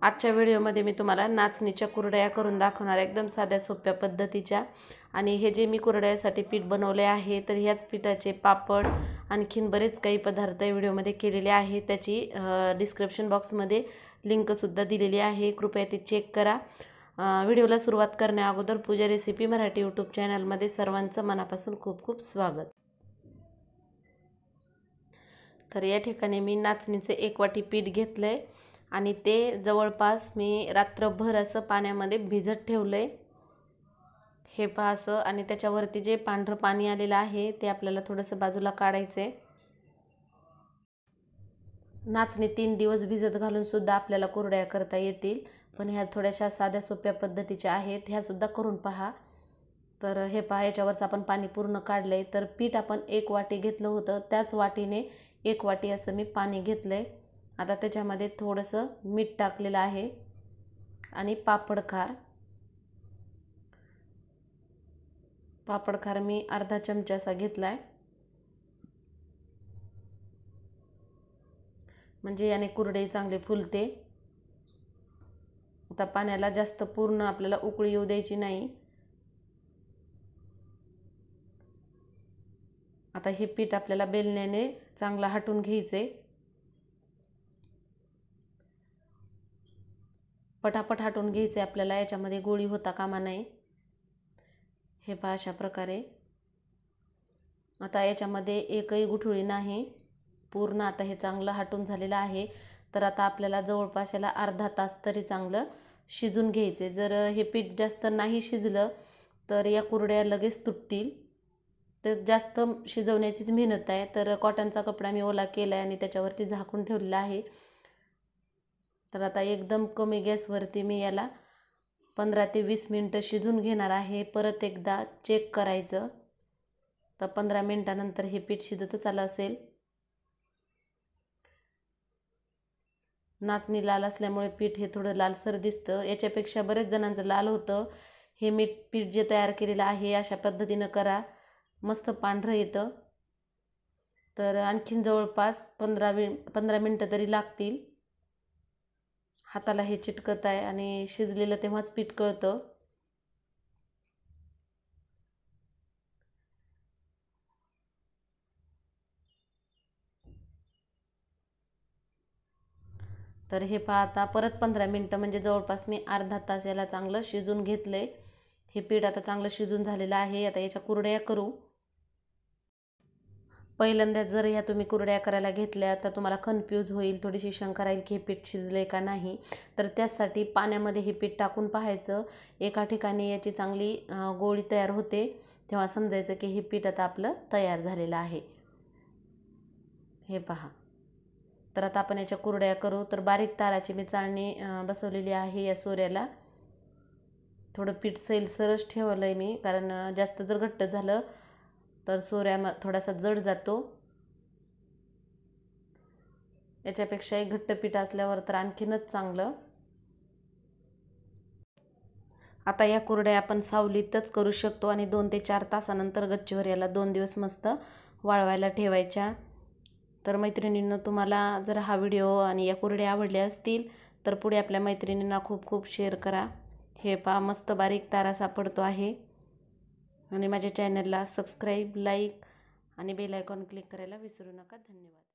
आजच्या व्हिडिओमध्ये मी तुम्हाला नाचणीच्या कुरडया करून दाखवणार आहे, एकदम साध्या सोप्या पद्धतीच्या। आणि हे जे मी कुरडयासाठी पीठ बनवले आहे, तर ह्याच पिठाचे पापड आणखीन बरेच काही पदार्थ व्हिडिओमध्ये केलेले आहे। त्याची डिस्क्रिप्शन बॉक्समध्ये लिंक सुद्धा दिलेली आहे, कृपया ती चेक करा। व्हिडिओला सुरुवात करण्या अगोदर पूजा रेसिपी मराठी यूट्यूब चॅनलमध्ये सर्वांचं मनापासून खूप खूप स्वागत। तर या ठिकाणी मी नाचणीचे 1 वाटी पीठ घेतले आणि ते जवळपास मी रात्रभर असं पाण्यामध्ये भिजत ठेवले। हे पहा असं, आणि त्याच्यावरती जे पांढरं पाणी आलेलं आहे ते आपल्याला थोडंसं बाजूला काढायचे। नाचणी 3 दिवस भिजत घालून सुद्धा आपल्याला कुरडया करता येतील, पण ह्या थोड्याशा साध्या सोप्या पद्धतीच्या आहेत, ह्या सुद्धा करून पहा। तर हे पहा, याच्यावरचं आपण पाणी पूर्ण काढलंय। तर पीठ आपण 1 वाटी घेतलं होतं, त्याच वाटीने 1 वाटी असं मी पाणी घेतलंय। आता त्याच्यामध्ये थोडंसं मीठ टाकलेलं आहे आणि पापड खार मी अर्धा चमचा असा घेतलाय, म्हणजे याने कुरडई चांगली फुलते। आता पाण्याला जास्त पूर्ण आपल्याला उकळी येऊ द्यायची नाही। आता हे पीठ आपल्याला बेलण्याने चांगलं हटून घ्यायचे, पटापट हटून घ्यायचे आपल्याला, याच्यामध्ये गोळी होता कामा नये। हे पहा अशा प्रकारे। आता याच्यामध्ये एकही गुठळी नाही, पूर्ण आता हे चांगलं हटून झालेलं आहे। तर आता आपल्याला जवळपास याला अर्धा तास तरी चांगलं शिजून घ्यायचे। जर हे पीठ जास्त नाही शिजलं तर या कुरड्या लगेच तुटतील, तर जास्त शिजवण्याचीच मेहनत आहे। तर कॉटनचा कपडा मी ओला केला आणि त्याच्यावरती झाकून ठेवलेला आहे। तर आता एकदम कमी गॅसवरती मी याला 15 ते 20 मिनिटं शिजून घेणार आहे। परत एकदा चेक करायचं, तर 15 मिनिटानंतर हे पीठ शिजतच आलं असेल। नाचणी लाल असल्यामुळे पीठ हे थोडं लालसर दिसतं, याच्यापेक्षा बरेच जणांचं लाल होतं। हे मी पीठ जे तयार केलेलं आहे अशा पद्धतीनं करा, मस्त पांढरं येतं। तर आणखीन जवळपास 15 मिनिटं तरी लागतील। हाताला हे चिटकत आहे आणि शिजलेलं तेव्हाच पीठ कळतं। तर हे पहा, आता परत 15 मिनिटं म्हणजे जवळपास मी अर्धा तास याला चांगलं शिजून घेतले। हे पीठ आता चांगलं शिजून झालेलं आहे। आता याच्या कुरड्या करू। पहिल्यांदा जर ह्या तुम्ही कुरड्या करायला घेतल्या तर तुम्हाला कन्फ्यूज होईल, थोडीशी शंका राहील की हे पीठ शिजले का नाही। तर त्यासाठी पाण्यामध्ये हे पीठ टाकून पाहायचं, एका ठिकाणी याची चांगली गोळी तयार होते, तेव्हा समजायचं की हे पीठ आता आपलं तयार झालेलं आहे। हे पहा, तर आता आपण याच्या कुरड्या करू। तर बारीक ताराची मी चाळणी बसवलेली आहे या सोऱ्याला। थोडं पीठ सैलसरच ठेवलंय मी, कारण जास्त जर घट्ट झालं तर सोऱ्या थोडासा जड जातो। याच्यापेक्षा एक घट्ट पीठ असल्यावर तर आणखीनच चांगलं। आता या कुरड्या आपण सावलीतच करू शकतो आणि 2 ते 4 तासानंतर गच्चीवर याला 2 दिवस मस्त वाळवायला ठेवायच्या। तर मैत्रिणींनो, तुम्हाला जर हा व्हिडिओ आणि या कुरड्या आवडल्या असतील तर पुढे आपल्या मैत्रिणींना खूप खूप शेअर करा। हे पहा, मस्त बारीक तारा सापडतो आहे। आणि माझ्या चॅनलला सबस्क्राईब, लाईक आणि बेल आयकॉन क्लिक करायला विसरू नका। धन्यवाद।